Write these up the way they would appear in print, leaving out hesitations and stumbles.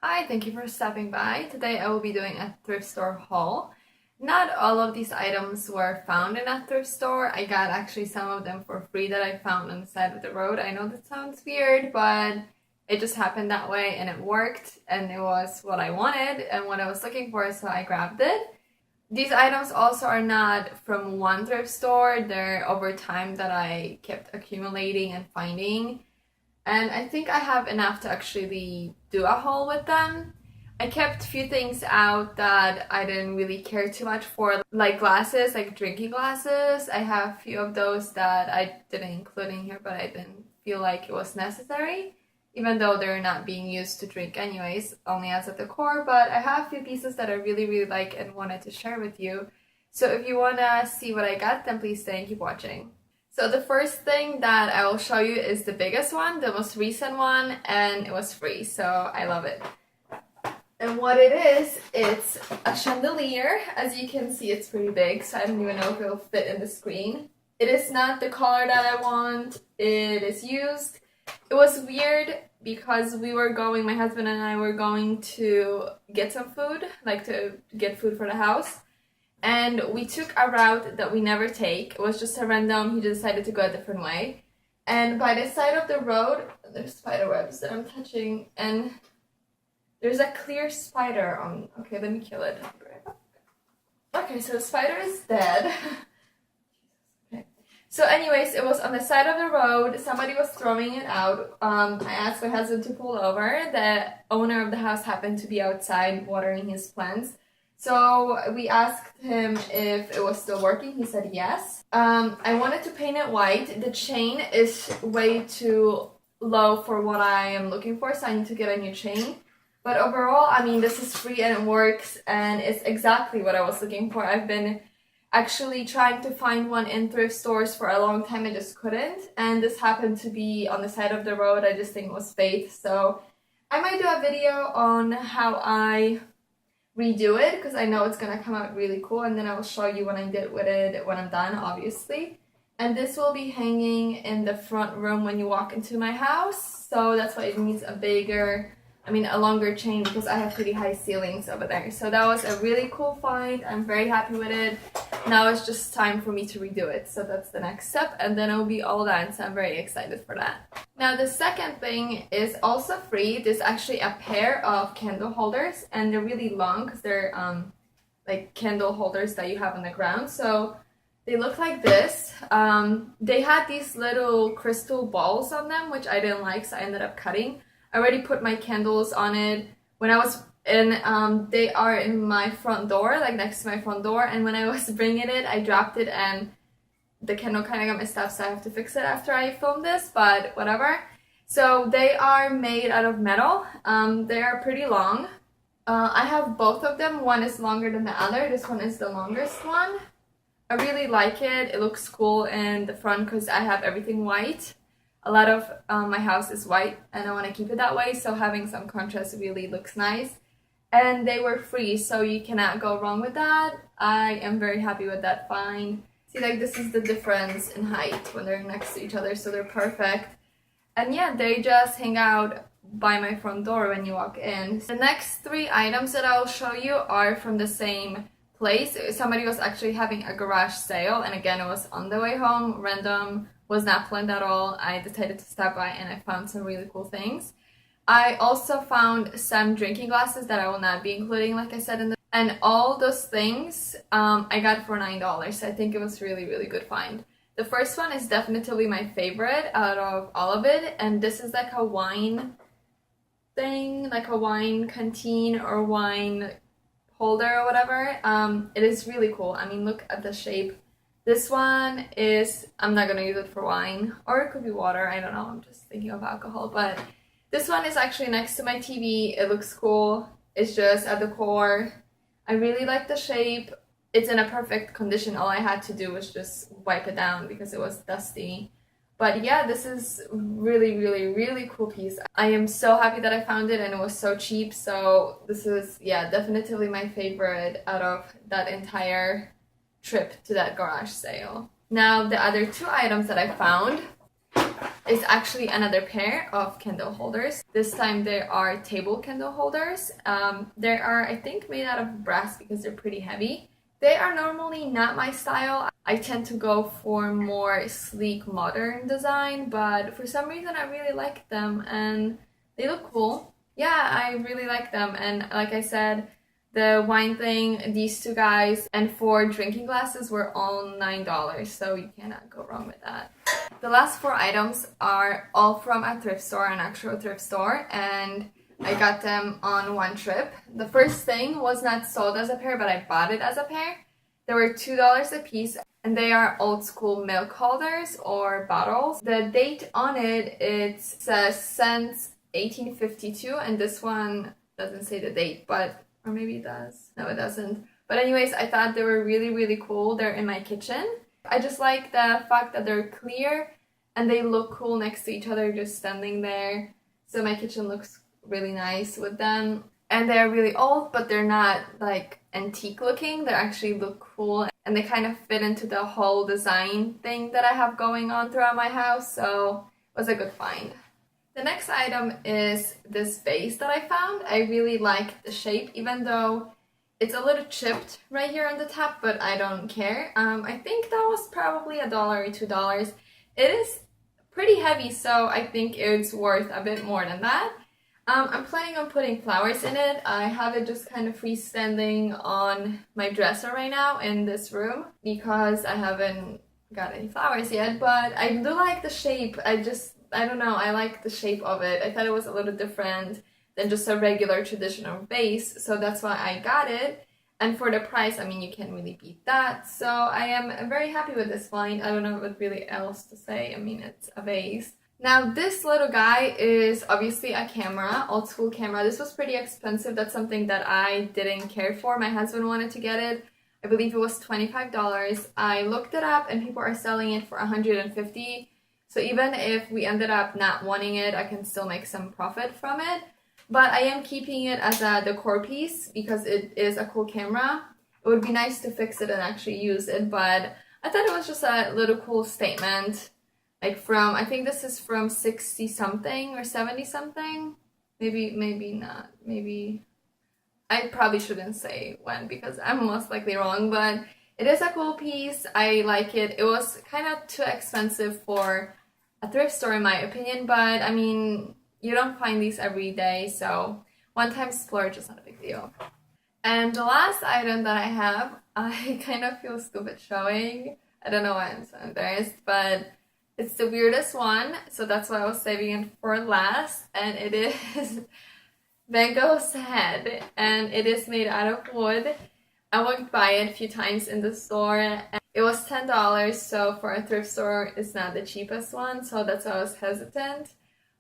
Hi, thank you for stopping by. Today I will be doing a thrift store haul. Not all of these items were found in a thrift store. I got actually some of them for free that I found on the side of the road. I know that sounds weird, but it just happened that way and it worked and it was what I wanted and what I was looking for, so I grabbed it. These items also are not from one thrift store. They're over time that I kept accumulating and finding. And I think I have enough to actually do a haul with them. I kept a few things out that I didn't really care too much for, like glasses, like drinking glasses. I have a few of those that I didn't include in here, but I didn't feel like it was necessary, even though they're not being used to drink anyways, only as a decor. But I have a few pieces that I really like and wanted to share with you. So if you want to see what I got, then please stay and keep watching. So the first thing that I will show you is the biggest one, the most recent one, and it was free, so I love it. And what it is, it's a chandelier. As you can see, it's pretty big, so I don't even know if it'll fit in the screen. It is not the color that I want. It is used. It was weird because my husband and I were going to get some food, like to get food for the house. And we took a route that we never take. It was just a random, he decided to go a different way. And by the side of the road, there's spider webs that I'm touching, and there's a clear spider on, okay, let me kill it. Okay, so the spider is dead. Okay. So anyways, it was on the side of the road. Somebody was throwing it out. I asked my husband to pull over. The owner of the house happened to be outside watering his plants. So we asked him if it was still working. He said yes. I wanted to paint it white. The chain is way too low for what I am looking for, so I need to get a new chain. But overall, I mean, this is free and it works, and it's exactly what I was looking for. I've been actually trying to find one in thrift stores for a long time. I just couldn't. And this happened to be on the side of the road. I just think it was fate. So I might do a video on how I redo it, because I know it's gonna come out really cool, and then I will show you what I did with it when I'm done, obviously. And this will be hanging in the front room when you walk into my house, so that's why it needs a longer chain, because I have pretty high ceilings over there. So that was a really cool find. I'm very happy with it. Now it's just time for me to redo it, so that's the next step, and then it will be all done, so I'm very excited for that. Now the second thing is also free. There's actually a pair of candle holders, and they're really long because they're like candle holders that you have on the ground. So they look like this. They had these little crystal balls on them, which I didn't like, so I ended up cutting. I already put my candles on it when I was in, they are in my front door, like next to my front door, and when I was bringing it, I dropped it and the candle kind of got messed up, so I have to fix it after I film this, but whatever. So they are made out of metal. They are pretty long. I have both of them. One is longer than the other. This one is the longest one. I really like it. It looks cool in the front because I have everything white. A lot of my house is white and I want to keep it that way, so having some contrast really looks nice. And they were free, so you cannot go wrong with that. I am very happy with that find. See, like, this is the difference in height when they're next to each other, so they're perfect. And yeah, they just hang out by my front door when you walk in. The next three items that I'll show you are from the same place. Somebody was actually having a garage sale, and again, it was on the way home, random, was not planned at all. I decided to stop by and I found some really cool things. I also found some drinking glasses that I will not be including, like I said, and all those things I got for $9. I think it was really good find. The first one is definitely my favorite out of all of it, and this is like a wine thing, like a wine canteen or wine holder or whatever. It is really cool. I mean, look at the shape. This one is, I'm not gonna use it for wine, or it could be water, I don't know, I'm just thinking of alcohol, but this one is actually next to my TV. It looks cool. It's just a decor. I really like the shape. It's in a perfect condition. All I had to do was just wipe it down because it was dusty. But yeah, this is really cool piece. I am so happy that I found it, and it was so cheap. So this is, yeah, definitely my favorite out of that entire trip to that garage sale. Now the other two items that I found is actually another pair of candle holders. This time they are table candle holders. They are, I think, made out of brass because they're pretty heavy. They are normally not my style. I tend to go for more sleek, modern design, but for some reason I really like them and they look cool. Yeah, I really like them. And like I said, the wine thing, these two guys, and 4 drinking glasses were all $9, so you cannot go wrong with that. The last 4 items are all from a thrift store, an actual thrift store, and I got them on one trip. The first thing was not sold as a pair, but I bought it as a pair. They were $2 a piece, and they are old school milk holders or bottles. The date on it says since 1852, and this one doesn't say the date, but or maybe it does. No, it doesn't. But anyways, I thought they were really, really cool. They're in my kitchen. I just like the fact that they're clear and they look cool next to each other just standing there. So my kitchen looks really nice with them. And they're really old, but they're not like antique looking. They actually look cool and they kind of fit into the whole design thing that I have going on throughout my house. So it was a good find. The next item is this vase that I found. I really like the shape, even though it's a little chipped right here on the top, but I don't care. I think that was probably $1 or $2. It is pretty heavy, so I think it's worth a bit more than that. I'm planning on putting flowers in it. I have it just kind of freestanding on my dresser right now in this room because I haven't got any flowers yet, but I do like the shape. I don't know, I like the shape of it. I thought it was a little different than just a regular traditional vase, so that's why I got it. And for the price, I mean, you can't really beat that. So I am very happy with this find. I don't know what really else to say. I mean, it's a vase. Now, this little guy is obviously a camera, old school camera. This was pretty expensive. That's something that I didn't care for. My husband wanted to get it. I believe it was $25. I looked it up and people are selling it for $150. So even if we ended up not wanting it, I can still make some profit from it. But I am keeping it as a decor piece because it is a cool camera. It would be nice to fix it and actually use it, but I thought it was just a little cool statement. Like from, I think this is from 60 something or 70 something. Maybe not. Maybe, I probably shouldn't say when because I'm most likely wrong, but it is a cool piece. I like it. It was kind of too expensive for a thrift store in my opinion, but I mean, you don't find these every day, so one-time splurge is not a big deal. And the last item that I have, I kind of feel stupid showing. I don't know why I'm so embarrassed, but it's the weirdest one, so that's why I was saving it for last, and it is Van Gogh's head, and it is made out of wood. I walked by it a few times in the store, and it was $10, so for a thrift store, it's not the cheapest one, so that's why I was hesitant.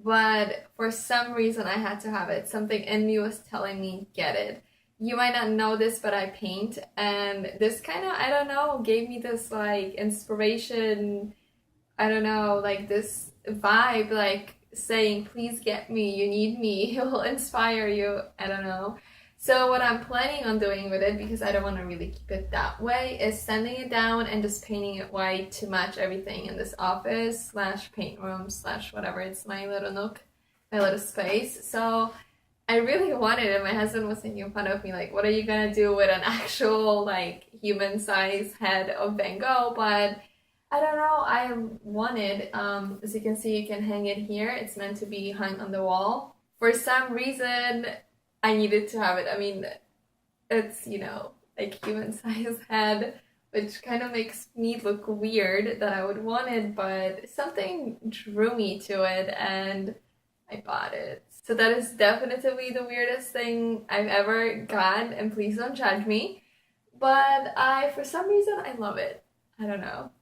But for some reason, I had to have it. Something in me was telling me, get it. You might not know this, but I paint, and this kind of, I don't know, gave me this, like, inspiration, I don't know, like, this vibe, like, saying, please get me, you need me, it will inspire you, I don't know. So what I'm planning on doing with it, because I don't want to really keep it that way, is sanding it down and just painting it white to match everything in this office slash paint room slash whatever. It's my little nook, my little space. So I really wanted it. My husband was making fun of me, like, what are you gonna do with an actual, like, human-sized head of Van Gogh? But I don't know, I wanted, as you can see, you can hang it here. It's meant to be hung on the wall. For some reason, I needed to have it. I mean, it's, you know, like human-sized head, which kind of makes me look weird that I would want it, but something drew me to it and I bought it. So that is definitely the weirdest thing I've ever got, and please don't judge me. But for some reason, I love it. I don't know.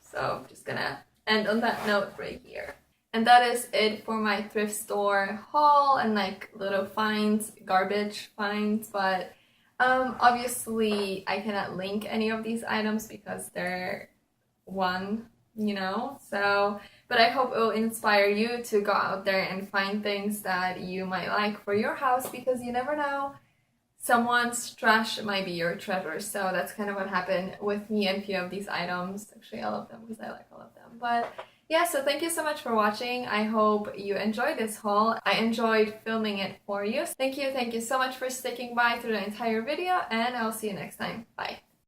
So I'm just gonna end on that note right here. And that is it for my thrift store haul and like little finds, garbage finds, but obviously I cannot link any of these items because they're one, you know, so, but I hope it will inspire you to go out there and find things that you might like for your house, because you never know, someone's trash might be your treasure. So that's kind of what happened with me and a few of these items. Actually, all of them, because I like all of them, but Yeah, so thank you so much for watching. I hope you enjoyed this haul. I enjoyed filming it for you. Thank you so much for sticking by through the entire video, and I'll see you next time. Bye.